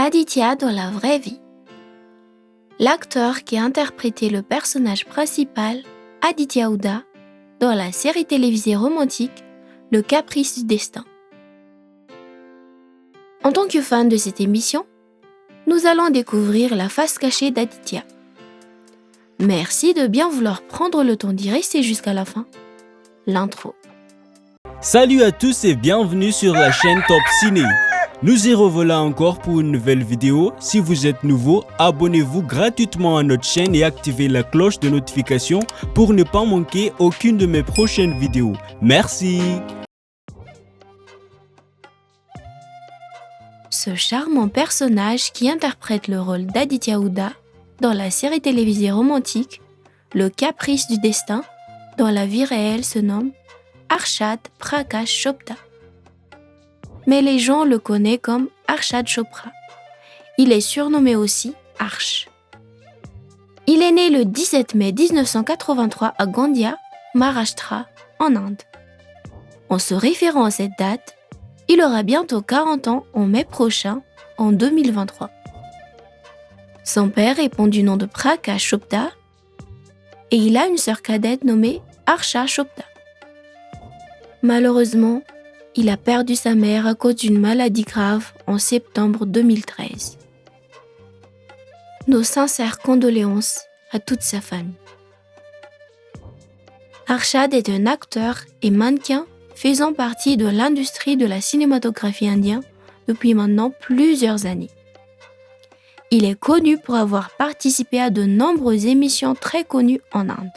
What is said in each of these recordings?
Aditya dans la vraie vie. L'acteur qui a interprété le personnage principal, Aditya Hooda, dans la série télévisée romantique Le Caprice du Destin. En tant que fan de cette émission, nous allons découvrir la face cachée d'Aditya. Merci de bien vouloir prendre le temps d'y rester jusqu'à la fin. L'intro. Salut à tous et bienvenue sur la chaîne Top Ciné. Nous y revoilà encore pour une nouvelle vidéo. Si vous êtes nouveau, abonnez-vous gratuitement à notre chaîne et activez la cloche de notification pour ne pas manquer aucune de mes prochaines vidéos. Merci. Ce charmant personnage qui interprète le rôle d'Aditya Hooda dans la série télévisée romantique Le Caprice du Destin, dans la vie réelle se nomme Arshad Prakash Chopra. Mais les gens le connaissent comme Arshad Chopra. Il est surnommé aussi Arsh. Il est né le 17 mai 1983 à Gondia, Maharashtra, en Inde. En se référant à cette date, il aura bientôt 40 ans en mai prochain, en 2023. Son père répond du nom de Prakash Chopra et il a une sœur cadette nommée Arsha Chopra. Malheureusement, il a perdu sa mère à cause d'une maladie grave en septembre 2013. Nos sincères condoléances à toute sa famille. Arshad est un acteur et mannequin faisant partie de l'industrie de la cinématographie indienne depuis maintenant plusieurs années. Il est connu pour avoir participé à de nombreuses émissions très connues en Inde.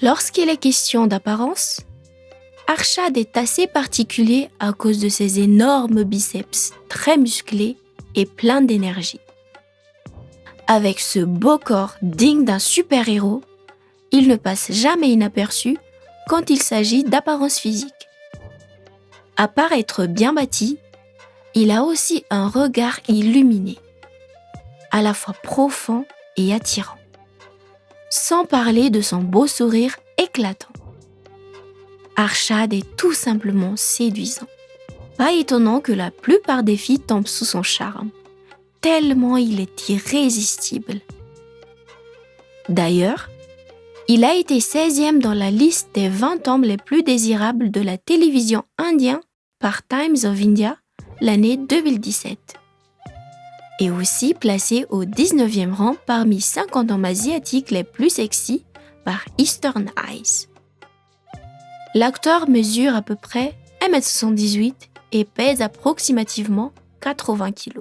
Lorsqu'il est question d'apparence, Arshad est assez particulier à cause de ses énormes biceps très musclés et pleins d'énergie. Avec ce beau corps digne d'un super-héros, il ne passe jamais inaperçu quand il s'agit d'apparence physique. À part être bien bâti, il a aussi un regard illuminé, à la fois profond et attirant. Sans parler de son beau sourire éclatant. Arshad est tout simplement séduisant. Pas étonnant que la plupart des filles tombent sous son charme, tellement il est irrésistible. D'ailleurs, il a été 16e dans la liste des 20 hommes les plus désirables de la télévision indienne par Times of India l'année 2017. Et aussi placé au 19e rang parmi 50 hommes asiatiques les plus sexy par Eastern Eyes. L'acteur mesure à peu près 1,78 m et pèse approximativement 80 kg.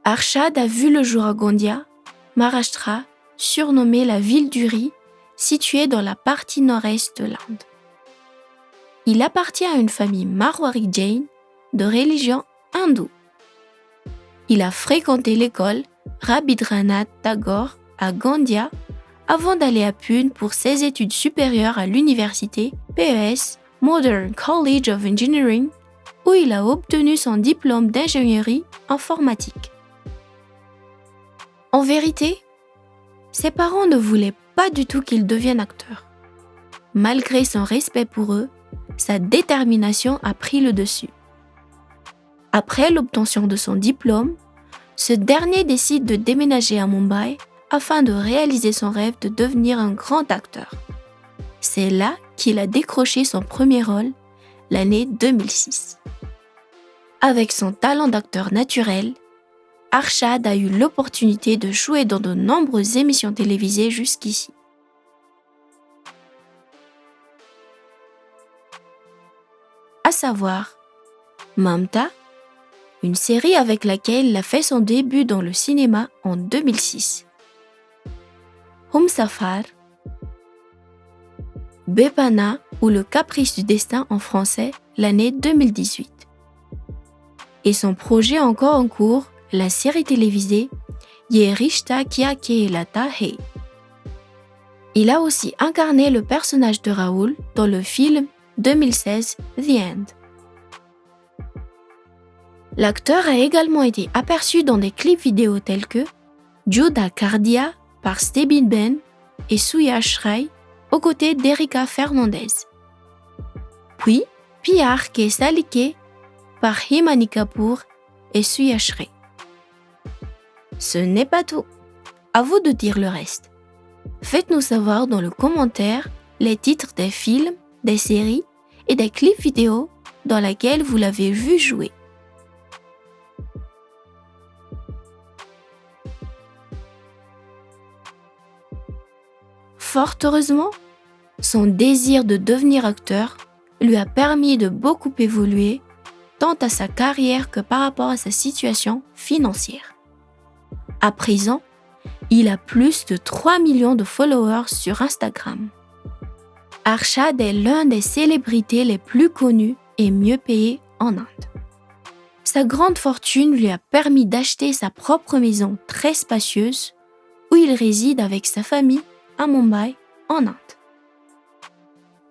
Arshad a vu le jour à Gondia, Maharashtra, surnommée la ville du riz, située dans la partie nord-est de l'Inde. Il appartient à une famille Marwari Jain de religion hindoue. Il a fréquenté l'école Rabindranath Tagore à Gondia avant d'aller à Pune pour ses études supérieures à l'université PES Modern College of Engineering où il a obtenu son diplôme d'ingénierie informatique. En vérité, ses parents ne voulaient pas du tout qu'il devienne acteur. Malgré son respect pour eux, sa détermination a pris le dessus. Après l'obtention de son diplôme, ce dernier décide de déménager à Mumbai afin de réaliser son rêve de devenir un grand acteur. C'est là qu'il a décroché son premier rôle, l'année 2006. Avec son talent d'acteur naturel, Arshad a eu l'opportunité de jouer dans de nombreuses émissions télévisées jusqu'ici. À savoir Mamta, une série avec laquelle il a fait son début dans le cinéma en 2006. Humsafar, Bepana ou Le Caprice du Destin en français l'année 2018. Et son projet encore en cours, la série télévisée Ye Rishta Kya Kehlata Hai. Il a aussi incarné le personnage de Raoul dans le film 2016 The End. L'acteur a également été aperçu dans des clips vidéo tels que Judah Kardia par Stebin Ben et Suyash Ray aux côtés d'Erika Fernandez. Puis Piyar Ke Salike par Himani Kapoor et Suyash Ray. Ce n'est pas tout. À vous de dire le reste. Faites-nous savoir dans le commentaire les titres des films, des séries et des clips vidéo dans lesquels vous l'avez vu jouer. Fort heureusement, son désir de devenir acteur lui a permis de beaucoup évoluer tant à sa carrière que par rapport à sa situation financière. À présent, il a plus de 3 millions de followers sur Instagram. Arshad est l'un des célébrités les plus connues et mieux payées en Inde. Sa grande fortune lui a permis d'acheter sa propre maison très spacieuse où il réside avec sa famille à Mumbai, en Inde.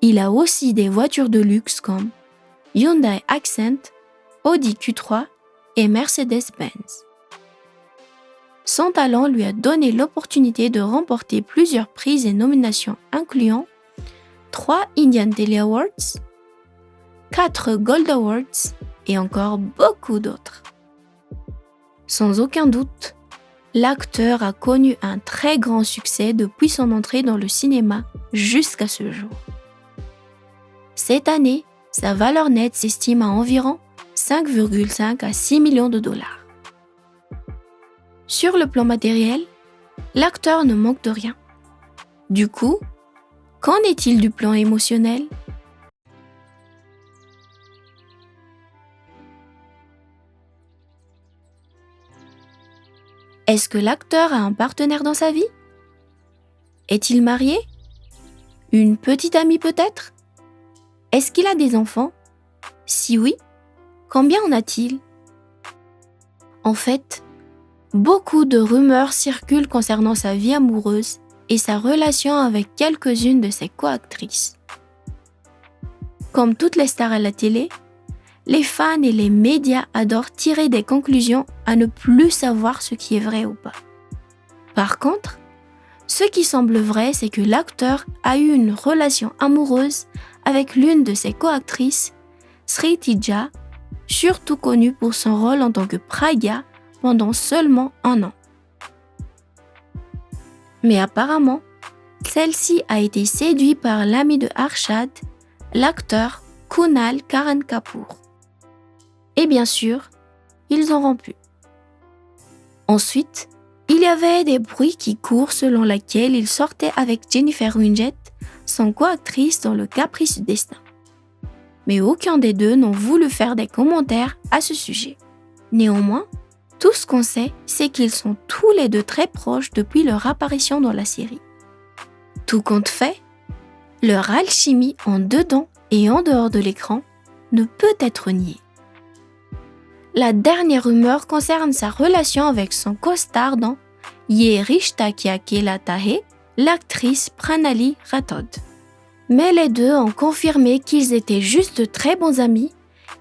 Il a aussi des voitures de luxe comme Hyundai Accent, Audi Q3 et Mercedes-Benz. Son talent lui a donné l'opportunité de remporter plusieurs prix et nominations incluant 3 Indian Telly Awards, 4 Gold Awards et encore beaucoup d'autres. Sans aucun doute, l'acteur a connu un très grand succès depuis son entrée dans le cinéma jusqu'à ce jour. Cette année, sa valeur nette s'estime à environ 5,5 à 6 millions de dollars. Sur le plan matériel, l'acteur ne manque de rien. Du coup, qu'en est-il du plan émotionnel ? Est-ce que l'acteur a un partenaire dans sa vie ? Est-il marié ? Une petite amie peut-être ? Est-ce qu'il a des enfants ? Si oui, combien en a-t-il ? En fait, beaucoup de rumeurs circulent concernant sa vie amoureuse et sa relation avec quelques-unes de ses co-actrices. Comme toutes les stars à la télé, les fans et les médias adorent tirer des conclusions à ne plus savoir ce qui est vrai ou pas. Par contre, ce qui semble vrai, c'est que l'acteur a eu une relation amoureuse avec l'une de ses co-actrices, Sritija, surtout connue pour son rôle en tant que Pragya pendant seulement 1 an. Mais apparemment, celle-ci a été séduite par l'ami de Arshad, l'acteur Kunal Karan Kapoor. Et bien sûr, ils ont rompu. Ensuite, il y avait des bruits qui courent selon lesquels il sortait avec Jennifer Winget, son co-actrice dans Le Caprice du Destin. Mais aucun des deux n'ont voulu faire des commentaires à ce sujet. Néanmoins, tout ce qu'on sait, c'est qu'ils sont tous les deux très proches depuis leur apparition dans la série. Tout compte fait, leur alchimie en dedans et en dehors de l'écran ne peut être niée. La dernière rumeur concerne sa relation avec son co-star dans Ye Rishta Kya Kehlata Hai, l'actrice Pranali Rathod. Mais les deux ont confirmé qu'ils étaient juste de très bons amis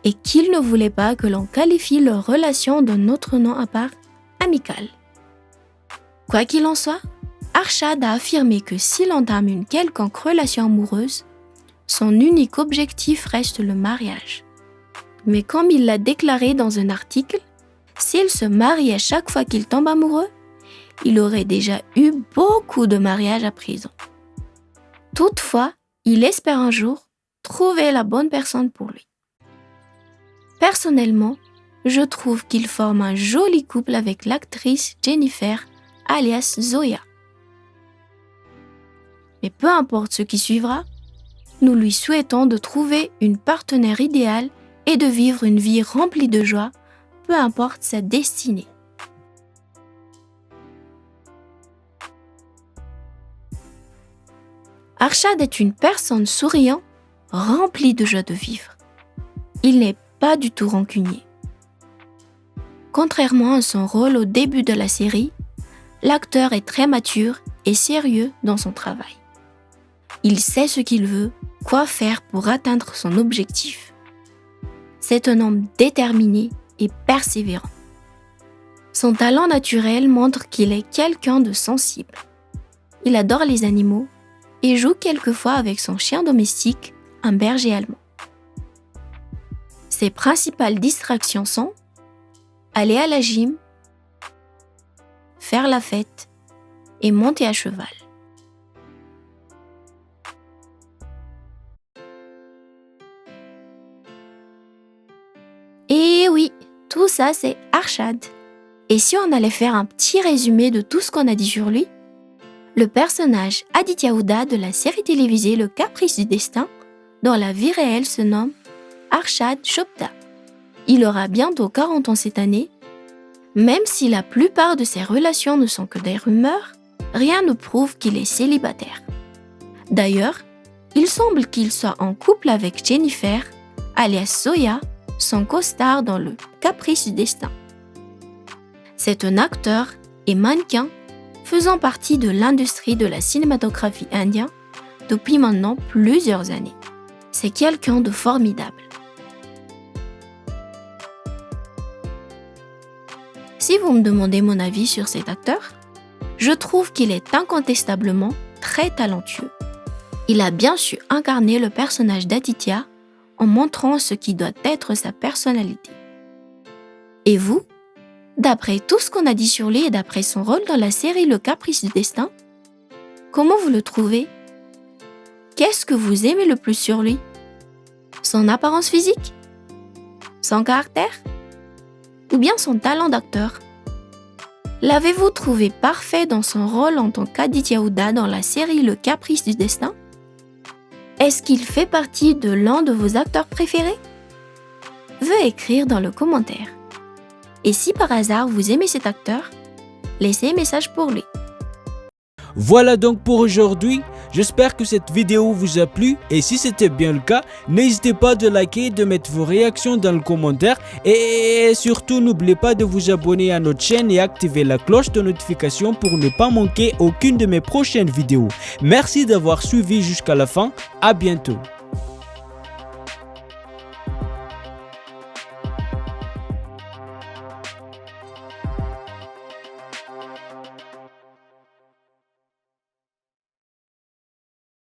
et qu'ils ne voulaient pas que l'on qualifie leur relation d'un autre nom à part amical. Quoi qu'il en soit, Arshad a affirmé que s'il entame une quelconque relation amoureuse, son unique objectif reste le mariage. Mais comme il l'a déclaré dans un article, s'il se mariait chaque fois qu'il tombe amoureux, il aurait déjà eu beaucoup de mariages à présent. Toutefois, il espère un jour trouver la bonne personne pour lui. Personnellement, je trouve qu'il forme un joli couple avec l'actrice Jennifer, alias Zoya. Mais peu importe ce qui suivra, nous lui souhaitons de trouver une partenaire idéale et de vivre une vie remplie de joie, peu importe sa destinée. Arshad est une personne souriante, remplie de joie de vivre. Il n'est pas du tout rancunier. Contrairement à son rôle au début de la série, l'acteur est très mature et sérieux dans son travail. Il sait ce qu'il veut, quoi faire pour atteindre son objectif. C'est un homme déterminé et persévérant. Son talent naturel montre qu'il est quelqu'un de sensible. Il adore les animaux et joue quelquefois avec son chien domestique, un berger allemand. Ses principales distractions sont aller à la gym, faire la fête et monter à cheval. Et oui, tout ça c'est Arshad. Et si on allait faire un petit résumé de tout ce qu'on a dit sur lui? Le personnage Aditya Hooda de la série télévisée Le Caprice du Destin, dans la vie réelle se nomme Arshad Chopra. Il aura bientôt 40 ans cette année. Même si la plupart de ses relations ne sont que des rumeurs, rien ne prouve qu'il est célibataire. D'ailleurs, il semble qu'il soit en couple avec Jennifer, alias Soya, son costard dans Le Caprice du Destin. C'est un acteur et mannequin faisant partie de l'industrie de la cinématographie indienne depuis maintenant plusieurs années. C'est quelqu'un de formidable. Si vous me demandez mon avis sur cet acteur, je trouve qu'il est incontestablement très talentueux. Il a bien su incarner le personnage d'Aditya en montrant ce qui doit être sa personnalité. Et vous, d'après tout ce qu'on a dit sur lui et d'après son rôle dans la série Le Caprice du Destin, comment vous le trouvez? Qu'est-ce que vous aimez le plus sur lui? Son apparence physique? Son caractère? Ou bien son talent d'acteur? L'avez-vous trouvé parfait dans son rôle en tant qu'Aditya Hooda dans la série Le Caprice du Destin? Est-ce qu'il fait partie de l'un de vos acteurs préférés? Veuillez écrire dans le commentaire. Et si par hasard vous aimez cet acteur, laissez un message pour lui. Voilà donc pour aujourd'hui. J'espère que cette vidéo vous a plu et si c'était bien le cas, n'hésitez pas de liker et de mettre vos réactions dans le commentaire et surtout n'oubliez pas de vous abonner à notre chaîne et activer la cloche de notification pour ne pas manquer aucune de mes prochaines vidéos. Merci d'avoir suivi jusqu'à la fin, à bientôt.